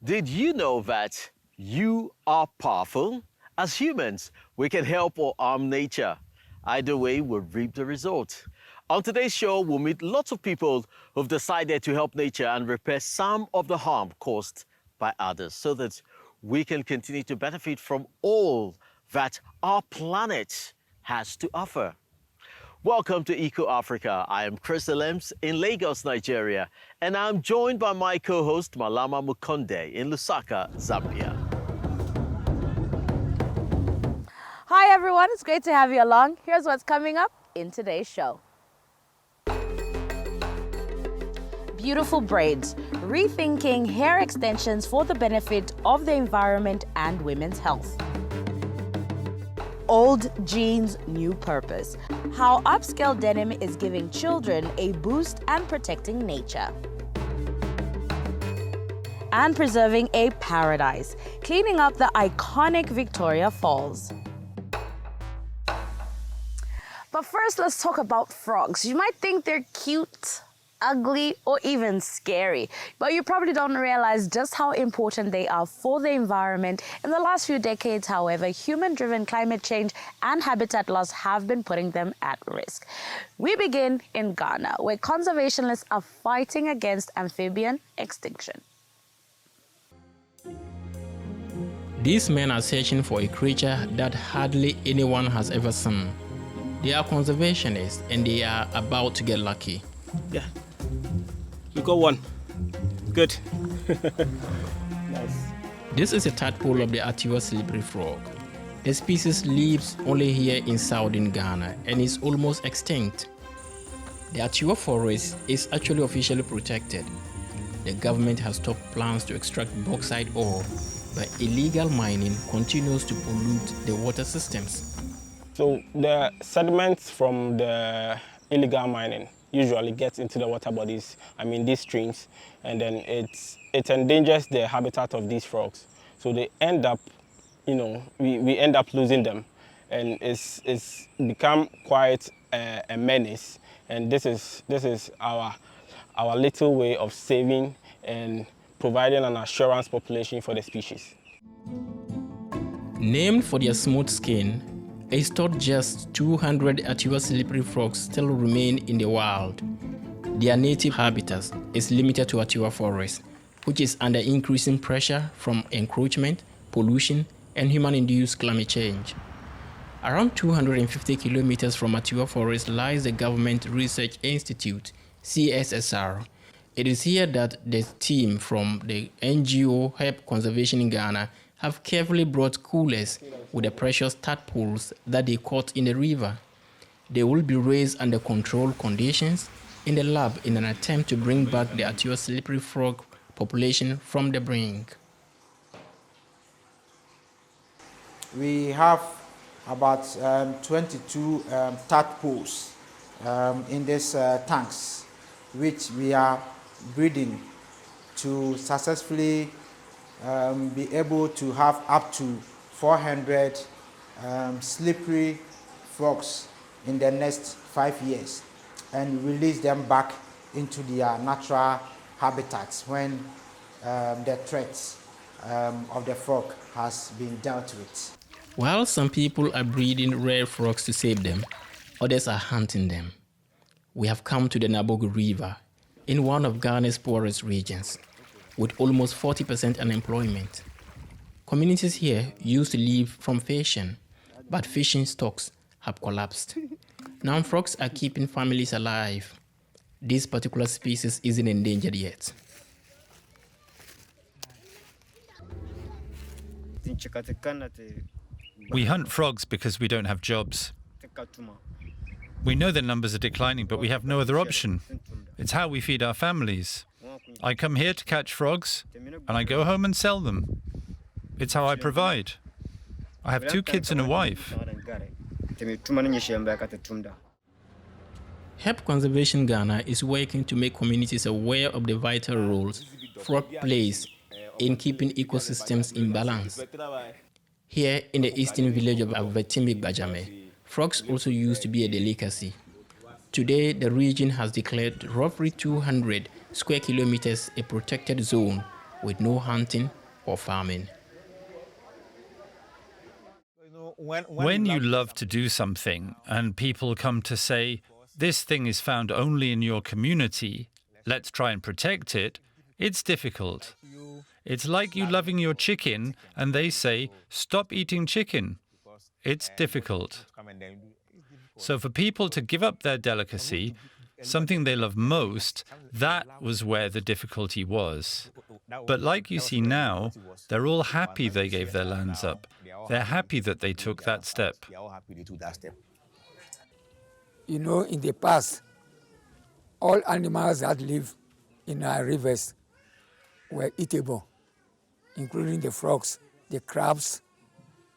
Did you know that you are powerful? As humans, we can help or harm nature. Either way, we'll reap the result. On today's show, we'll meet lots of people who've decided to help nature and repair some of the harm caused by others so that we can continue to benefit from all that our planet has to offer. Welcome to Eco Africa. I am Chris Lems in Lagos, Nigeria, and I'm joined by my co-host Malama Mukonde in Lusaka, Zambia. Hi everyone, it's great to have you along. Here's what's coming up in today's show. Beautiful braids, rethinking hair extensions for the benefit of the environment and women's health. Old jeans, new purpose. How upscale denim is giving children a boost and protecting nature. And preserving a paradise, cleaning up the iconic Victoria Falls. But first, let's talk about frogs. You might think they're cute, ugly, or even scary, but you probably don't realize just how important they are for the environment. In the last few decades, however, human-driven climate change and habitat loss have been putting them at risk. We begin in Ghana, where conservationists are fighting against amphibian extinction. These men are searching for a creature that hardly anyone has ever seen. They are conservationists and they are about to get lucky. Yeah. We got one. Good. Nice. This is a tadpole of the Atiwa slippery frog. The species lives only here in southern Ghana and is almost extinct. The Atiwa forest is actually officially protected. The government has stopped plans to extract bauxite ore, but illegal mining continues to pollute the water systems. So the sediments from the illegal mining usually gets into the water bodies, these streams, and then it endangers the habitat of these frogs. So they end up, we end up losing them, and it's become quite a menace. And this is our little way of saving and providing an assurance population for the species. Named for their smooth skin, it's thought just 200 Atiwa slippery frogs still remain in the wild. Their native habitat is limited to Atiwa forest, which is under increasing pressure from encroachment, pollution, and human-induced climate change. Around 250 kilometers from Atiwa forest lies the Government Research Institute, CSSR. It is here that the team from the NGO Help Conservation in Ghana have carefully brought coolers with the precious tadpoles that they caught in the river. They will be raised under controlled conditions in the lab in an attempt to bring back the Atiwa slippery frog population from the brink. We have about 22 tadpoles in these tanks, which we are breeding to successfully be able to have up to 400 slippery frogs in the next 5 years and release them back into their natural habitats when the threat of the frog has been dealt with. While some people are breeding rare frogs to save them, others are hunting them. We have come to the Nabogo River in one of Ghana's poorest regions, with almost 40% unemployment. Communities here used to live from fishing, but fishing stocks have collapsed. Now frogs are keeping families alive. This particular species isn't endangered yet. We hunt frogs because we don't have jobs. We know the numbers are declining, but we have no other option. It's how we feed our families. I come here to catch frogs, and I go home and sell them. It's how I provide. I have 2 kids and a wife. Help Conservation Ghana is working to make communities aware of the vital roles frog plays in keeping ecosystems in balance. Here in the eastern village of Avetimi Bajame, frogs also used to be a delicacy. Today, the region has declared roughly 200 square kilometers a protected zone with no hunting, or farming. When you love to do something and people come to say, this thing is found only in your community, let's try and protect it, it's difficult. It's like you loving your chicken and they say, stop eating chicken. It's difficult. So for people to give up their delicacy, something they love most, that was where the difficulty was. But like you see now, they're all happy they gave their lands up. They're happy that they took that step. You know, in the past, all animals that live in our rivers were eatable, including the frogs, the crabs,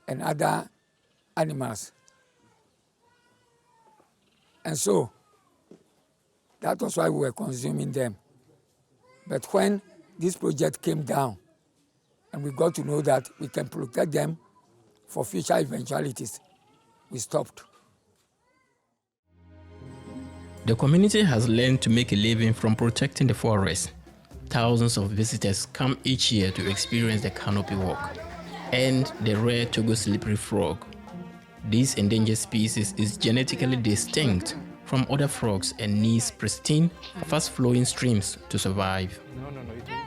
and other animals. And so, that was why we were consuming them. But when this project came down, and we got to know that we can protect them for future eventualities, we stopped. The community has learned to make a living from protecting the forest. Thousands of visitors come each year to experience the canopy walk and the rare Togo slippery frog. This endangered species is genetically distinct from other frogs and needs pristine, fast-flowing streams to survive.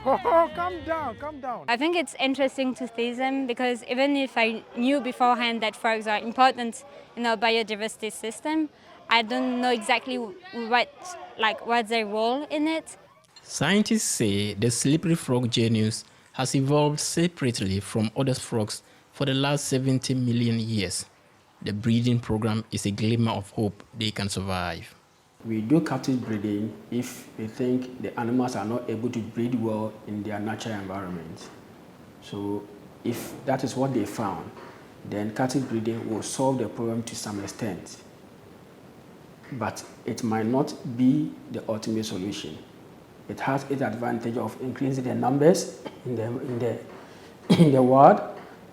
Oh, calm down. I think it's interesting to see them because even if I knew beforehand that frogs are important in our biodiversity system, I don't know exactly what's their role in it. Scientists say the slippery frog genus has evolved separately from other frogs for the last 70 million years. The breeding program is a glimmer of hope they can survive. We do captive breeding if we think the animals are not able to breed well in their natural environment. So if that is what they found, then captive breeding will solve the problem to some extent. But it might not be the ultimate solution. It has its advantage of increasing the numbers in the wild,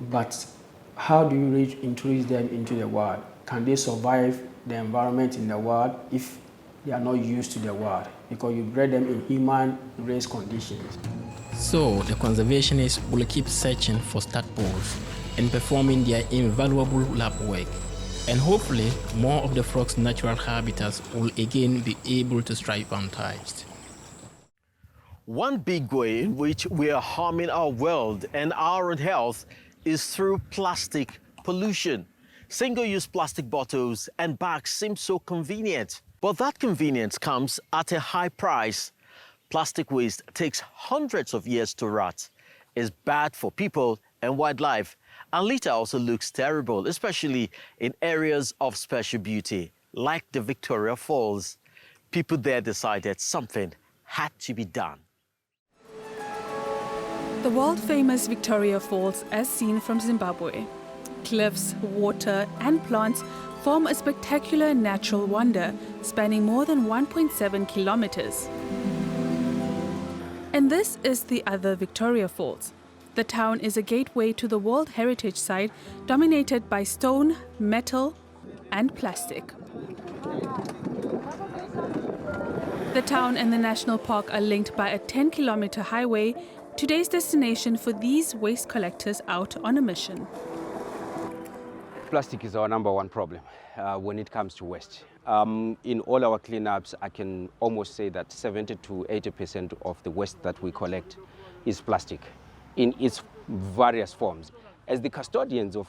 but how do you introduce them into the wild? Can they survive the environment in the wild if they are not used to the wild? Because you bred them in human-raised conditions. So the conservationists will keep searching for tadpoles and performing their invaluable lab work. And hopefully, more of the frog's natural habitats will again be able to thrive untouched. One big way in which we are harming our world and our own health is through plastic pollution. Single-use plastic bottles and bags seem so convenient, but that convenience comes at a high price. Plastic waste takes hundreds of years to rot, is bad for people and wildlife, and litter also looks terrible, especially in areas of special beauty, like the Victoria Falls. People there decided something had to be done. The world-famous Victoria Falls, as seen from Zimbabwe. Cliffs, water and plants form a spectacular natural wonder spanning more than 1.7 kilometers. And this is the other Victoria Falls. The town is a gateway to the World Heritage Site dominated by stone, metal and plastic. The town and the national park are linked by a 10-kilometer highway, today's destination for these waste collectors out on a mission. Plastic is our number one problem when it comes to waste. In all our cleanups, I can almost say that 70 to 80% of the waste that we collect is plastic in its various forms. As the custodians of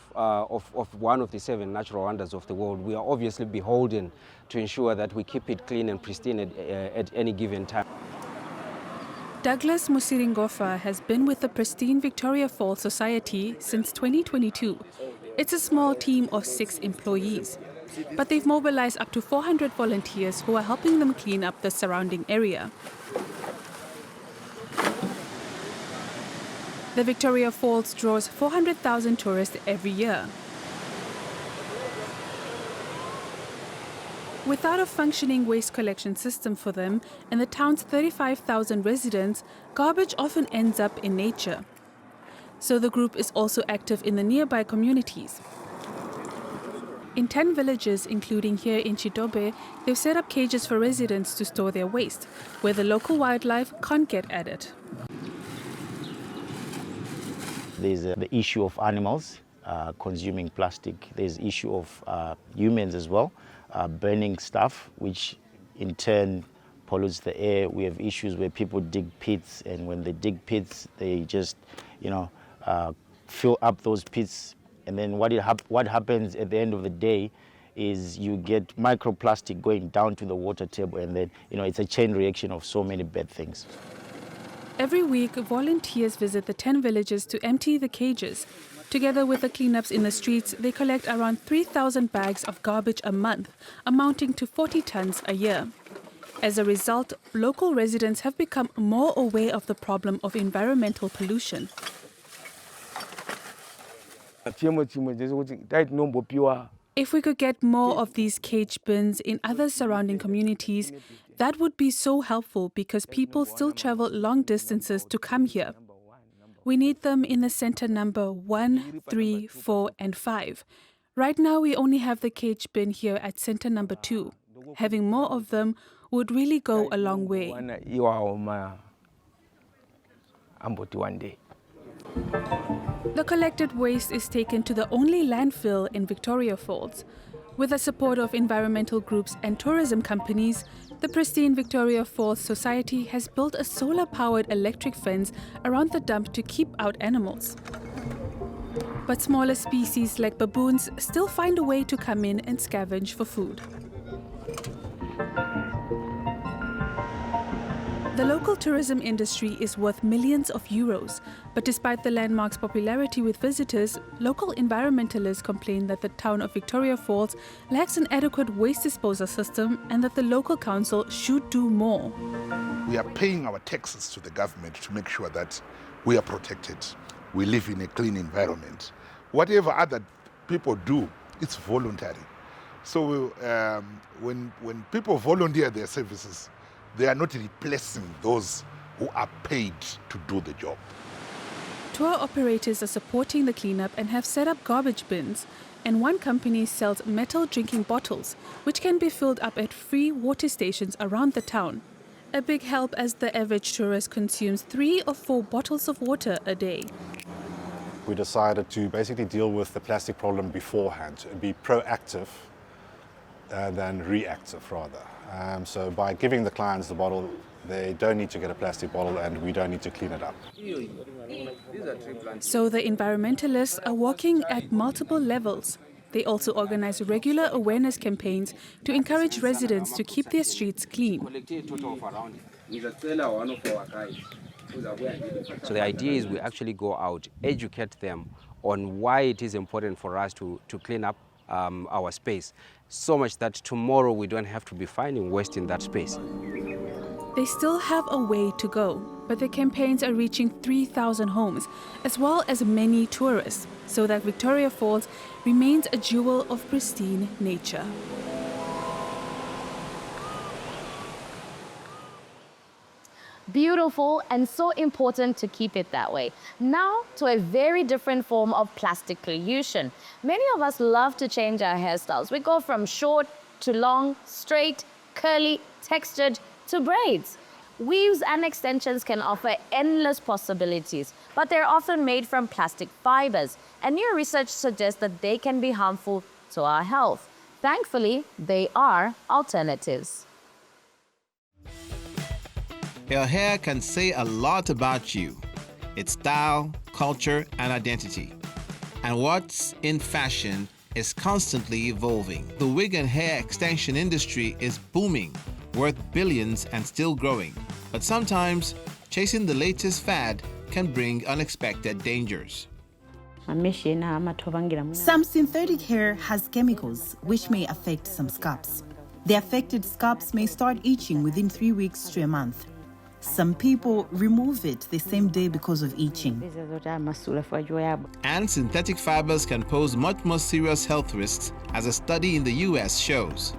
one of the 7 natural wonders of the world, we are obviously beholden to ensure that we keep it clean and pristine at any given time. Douglas Musiringofa has been with the pristine Victoria Falls Society since 2022. It's a small team of 6 employees, but they've mobilized up to 400 volunteers who are helping them clean up the surrounding area. The Victoria Falls draws 400,000 tourists every year. Without a functioning waste collection system for them and the town's 35,000 residents, garbage often ends up in nature. So the group is also active in the nearby communities. In 10 villages, including here in Chidobe, they've set up cages for residents to store their waste, where the local wildlife can't get at it. There's the issue of animals consuming plastic. There's the issue of humans as well, burning stuff, which in turn pollutes the air. We have issues where people dig pits, and when they dig pits, they just, fill up those pits. And then what happens at the end of the day is you get microplastic going down to the water table, and then, it's a chain reaction of so many bad things. Every week, volunteers visit the 10 villages to empty the cages. Together with the cleanups in the streets, they collect around 3,000 bags of garbage a month, amounting to 40 tons a year. As a result, local residents have become more aware of the problem of environmental pollution. If we could get more of these cage bins in other surrounding communities, that would be so helpful because people still travel long distances to come here. We need them in the center number 1, 3, 4, and 5. Right now, we only have the cage bin here at center number 2. Having more of them would really go a long way. The collected waste is taken to the only landfill in Victoria Falls. With the support of environmental groups and tourism companies, the pristine Victoria Falls Society has built a solar-powered electric fence around the dump to keep out animals. But smaller species like baboons still find a way to come in and scavenge for food. The local tourism industry is worth millions of euros, but despite the landmark's popularity with visitors, local environmentalists complain that the town of Victoria Falls lacks an adequate waste disposal system and that the local council should do more. We are paying our taxes to the government to make sure that we are protected. We live in a clean environment. Whatever other people do, it's voluntary. So when people volunteer their services, they are not replacing those who are paid to do the job. Tour operators are supporting the cleanup and have set up garbage bins. And one company sells metal drinking bottles, which can be filled up at free water stations around the town. A big help as the average tourist consumes 3 or 4 bottles of water a day. We decided to basically deal with the plastic problem beforehand and be proactive than reactive rather. So by giving the clients the bottle, they don't need to get a plastic bottle and we don't need to clean it up. So the environmentalists are working at multiple levels. They also organize regular awareness campaigns to encourage residents to keep their streets clean. So the idea is we actually go out, educate them on why it is important for us to clean up our space, so much that tomorrow we don't have to be finding waste in that space. They still have a way to go, but the campaigns are reaching 3,000 homes, as well as many tourists, so that Victoria Falls remains a jewel of pristine nature. Beautiful and so important to keep it that way. Now to a very different form of plastic pollution. Many of us love to change our hairstyles. We go from short to long, straight, curly, textured to braids. Weaves and extensions can offer endless possibilities, but they're often made from plastic fibers, and new research suggests that they can be harmful to our health. Thankfully, they are alternatives. Your hair can say a lot about you, its style, culture, and identity. And what's in fashion is constantly evolving. The wig and hair extension industry is booming, worth billions and still growing. But sometimes, chasing the latest fad can bring unexpected dangers. Some synthetic hair has chemicals which may affect some scalps. The affected scalps may start itching within 3 weeks to a month. Some people remove it the same day because of itching. And synthetic fibers can pose much more serious health risks, as a study in the US shows.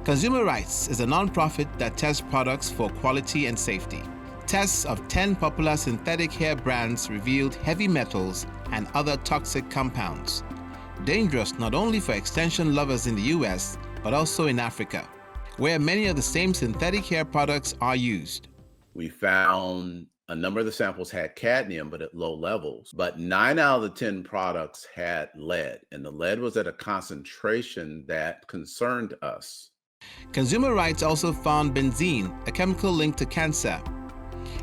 Consumer Rights is a non-profit that tests products for quality and safety. Tests of 10 popular synthetic hair brands revealed heavy metals and other toxic compounds. Dangerous not only for extension lovers in the US, but also in Africa, where many of the same synthetic hair products are used. We found A number of the samples had cadmium, but at low levels. But 9 out of the 10 products had lead, and the lead was at a concentration that concerned us. Consumer Rights also found benzene, a chemical linked to cancer.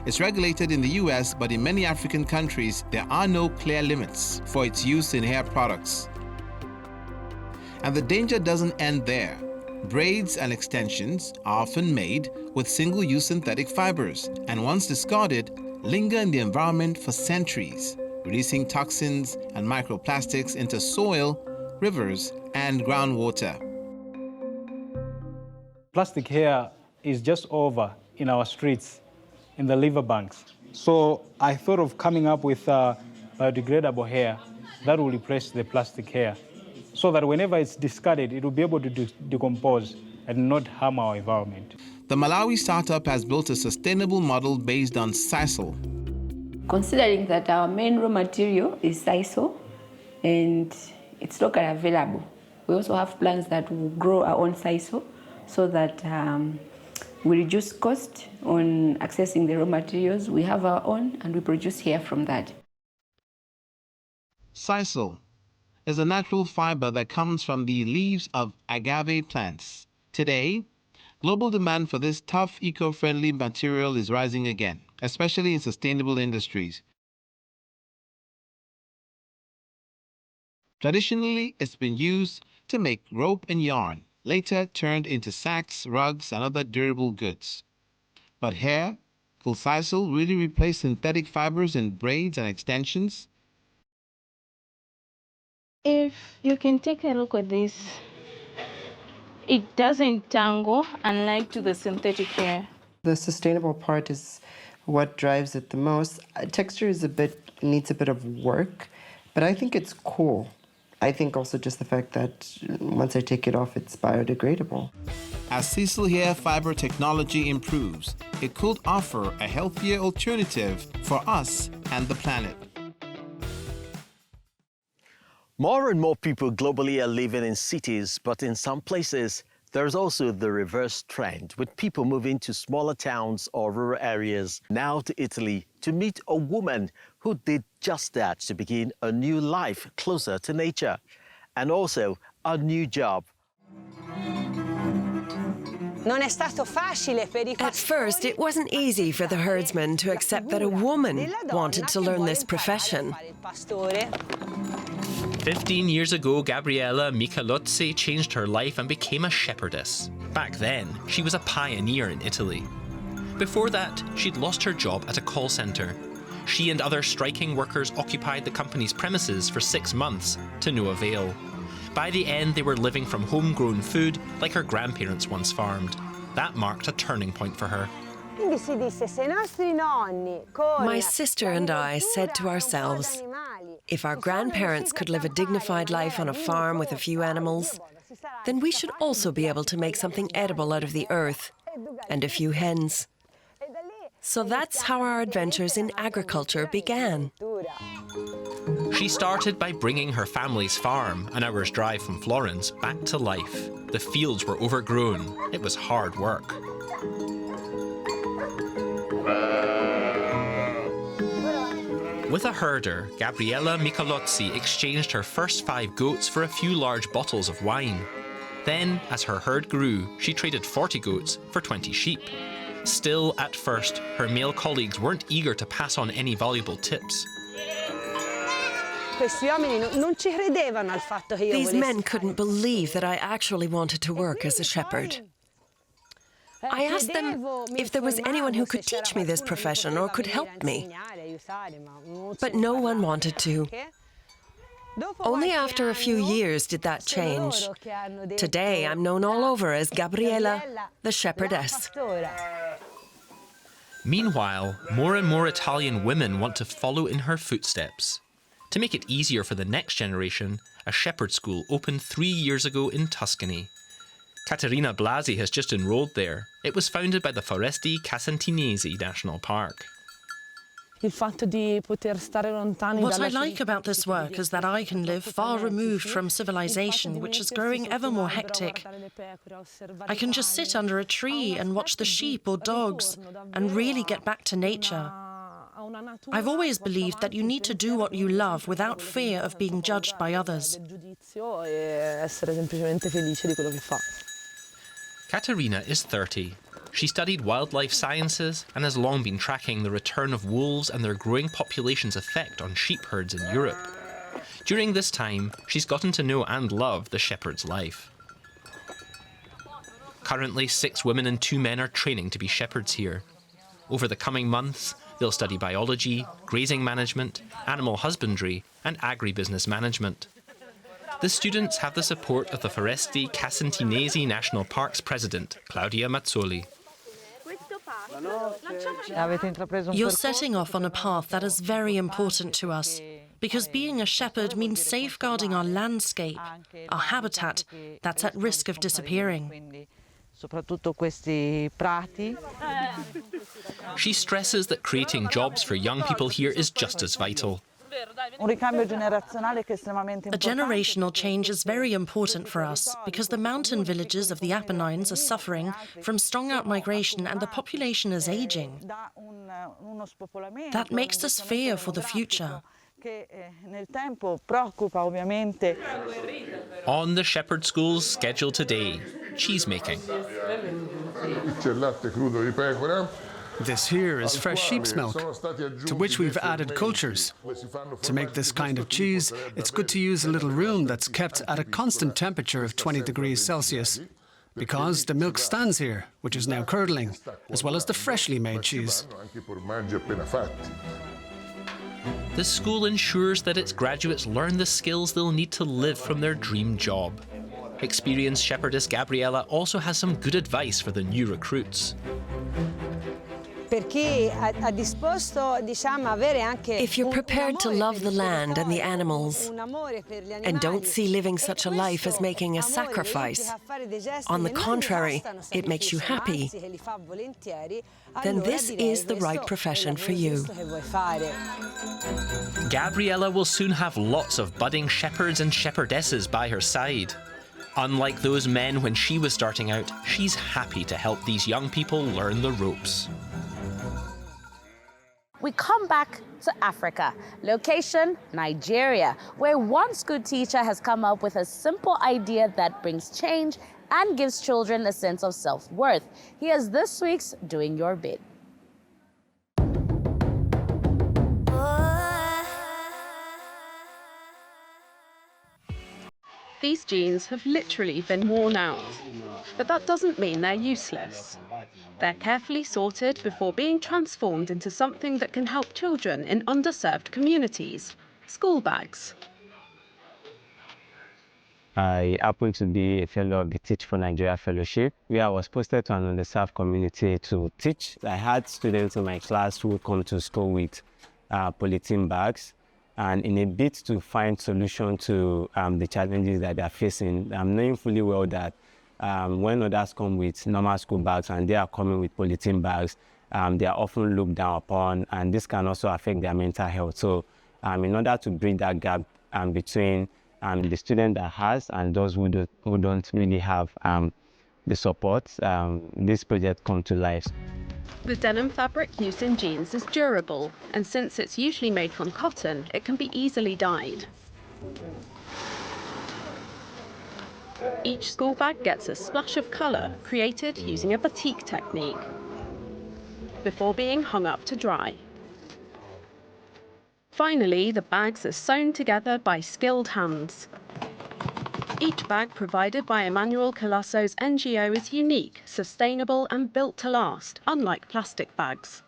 It's regulated in the US, but in many African countries, there are no clear limits for its use in hair products. And the danger doesn't end there. Braids and extensions are often made with single-use synthetic fibers, and once discarded, linger in the environment for centuries, releasing toxins and microplastics into soil, rivers, and groundwater. Plastic hair is just over in our streets, in the riverbanks. So I thought of coming up with biodegradable hair that will replace the plastic hair, so that whenever it's discarded, it will be able to decompose and not harm our environment. The Malawi startup has built a sustainable model based on sisal. Considering that our main raw material is sisal and it's locally available, we also have plans that will grow our own sisal so that we reduce cost on accessing the raw materials. We have our own and we produce hair from that. Sisal is a natural fiber that comes from the leaves of agave plants. Today, global demand for this tough, eco-friendly material is rising again, especially in sustainable industries. Traditionally, it's been used to make rope and yarn, later turned into sacks, rugs, and other durable goods. But hair, will sisal really replace synthetic fibers in braids and extensions? If you can take a look at this, it doesn't tangle, unlike to the synthetic hair. The sustainable part is what drives it the most. Texture is needs a bit of work, but I think it's cool. I think also just the fact that once I take it off, it's biodegradable. As sisal hair fiber technology improves, it could offer a healthier alternative for us and the planet. More and more people globally are living in cities, but in some places, there's also the reverse trend, with people moving to smaller towns or rural areas, now to Italy, to meet a woman who did just that to begin a new life closer to nature, and also a new job. At first, it wasn't easy for the herdsmen to accept that a woman wanted to learn this profession. 15 years ago, Gabriella Michelozzi changed her life and became a shepherdess. Back then, she was a pioneer in Italy. Before that, she'd lost her job at a call centre. She and other striking workers occupied the company's premises for 6 months, to no avail. By the end, they were living from homegrown food like her grandparents once farmed. That marked a turning point for her. My sister and I said to ourselves, if our grandparents could live a dignified life on a farm with a few animals, then we should also be able to make something edible out of the earth and a few hens. So that's how our adventures in agriculture began. She started by bringing her family's farm, an hour's drive from Florence, back to life. The fields were overgrown. It was hard work. With a herder, Gabriella Michelozzi exchanged her first 5 goats for a few large bottles of wine. Then, as her herd grew, she traded 40 goats for 20 sheep. Still, at first, her male colleagues weren't eager to pass on any valuable tips. These men couldn't believe that I actually wanted to work as a shepherd. I asked them if there was anyone who could teach me this profession or could help me. But no one wanted to. Only after a few years did that change. Today, I'm known all over as Gabriella, the shepherdess. Meanwhile, more and more Italian women want to follow in her footsteps. To make it easier for the next generation, a shepherd school opened 3 years ago in Tuscany. Caterina Blasi has just enrolled there. It was founded by the Foresti Casentinesi National Park. What I like about this work is that I can live far removed from civilization, which is growing ever more hectic. I can just sit under a tree and watch the sheep or dogs and really get back to nature. I've always believed that you need to do what you love without fear of being judged by others. Katerina is 30. She studied wildlife sciences and has long been tracking the return of wolves and their growing population's effect on sheep herds in Europe. During this time, she's gotten to know and love the shepherd's life. Currently, 6 women and 2 men are training to be shepherds here. Over the coming months, they'll study biology, grazing management, animal husbandry, and agribusiness management. The students have the support of the Foresti Casentinesi National Park's president, Claudia Mazzoli. You're setting off on a path that is very important to us, because being a shepherd means safeguarding our landscape, our habitat that's at risk of disappearing. She stresses that creating jobs for young people here is just as vital. A generational change is very important for us because the mountain villages of the Apennines are suffering from strong-out migration and the population is aging. That makes us fear for the future. On the shepherd school's schedule today, cheese making. This here is fresh sheep's milk, to which we've added cultures. To make this kind of cheese, it's good to use a little room that's kept at a constant temperature of 20 degrees Celsius, because the milk stands here, which is now curdling, as well as the freshly made cheese. The school ensures that its graduates learn the skills they'll need to live from their dream job. Experienced shepherdess Gabriella also has some good advice for the new recruits. If you're prepared to love the land and the animals, and don't see living such a life as making a sacrifice, on the contrary, it makes you happy, then this is the right profession for you. Gabriella will soon have lots of budding shepherds and shepherdesses by her side. Unlike those men when she was starting out, she's happy to help these young people learn the ropes. We come back to Africa. Location, Nigeria, where one school teacher has come up with a simple idea that brings change and gives children a sense of self-worth. Here's this week's Doing Your Bit. These jeans have literally been worn out, but that doesn't mean they're useless. They're carefully sorted before being transformed into something that can help children in underserved communities, school bags. I happened to be a fellow of the Teach for Nigeria Fellowship, where I was posted to an underserved community to teach. I had students in my class who would come to school with polythene bags, and in a bid to find solution to the challenges that they are facing, knowing fully well that when others come with normal school bags and they are coming with polythene bags, they are often looked down upon, and this can also affect their mental health. So in order to bridge that gap between the student that has and those who don't really have the support, this project come to life. The denim fabric used in jeans is durable, and since it's usually made from cotton, it can be easily dyed. Each school bag gets a splash of colour created using a batik technique before being hung up to dry. Finally, the bags are sewn together by skilled hands. Each bag provided by Emmanuel Calasso's NGO is unique, sustainable and built to last, unlike plastic bags.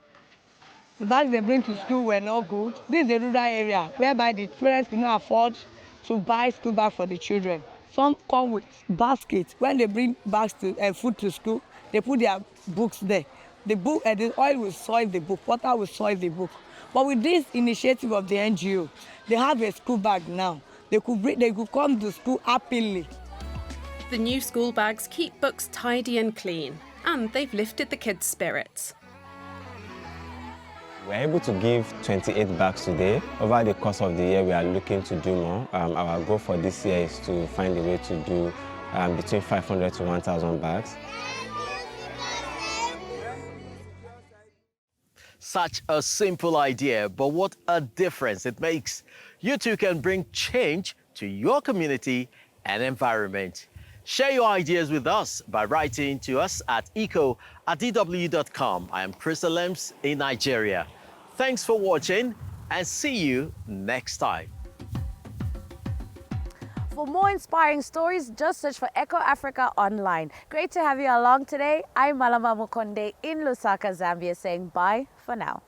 The bags they bring to school were not good. This is a rural area whereby the parents cannot afford to buy school bags for the children. Some come with baskets. When they bring bags to food to school, they put their books there. The book and the oil will soil the book, water will soil the book. But with this initiative of the NGO, they have a school bag now. They could come to school happily. The new school bags keep books tidy and clean, and they've lifted the kids' spirits. We're able to give 28 bags today. Over the course of the year, we are looking to do more. Our goal for this year is to find a way to do between 500 to 1,000 bags. Such a simple idea, but what a difference it makes. You too can bring change to your community and environment. Share your ideas with us by writing to us at eco@dw.com. I am Chris Lems in Nigeria. Thanks for watching and see you next time. For more inspiring stories, just search for Echo Africa online. Great to have you along today. I'm Malama Mukonde in Lusaka, Zambia, saying bye for now.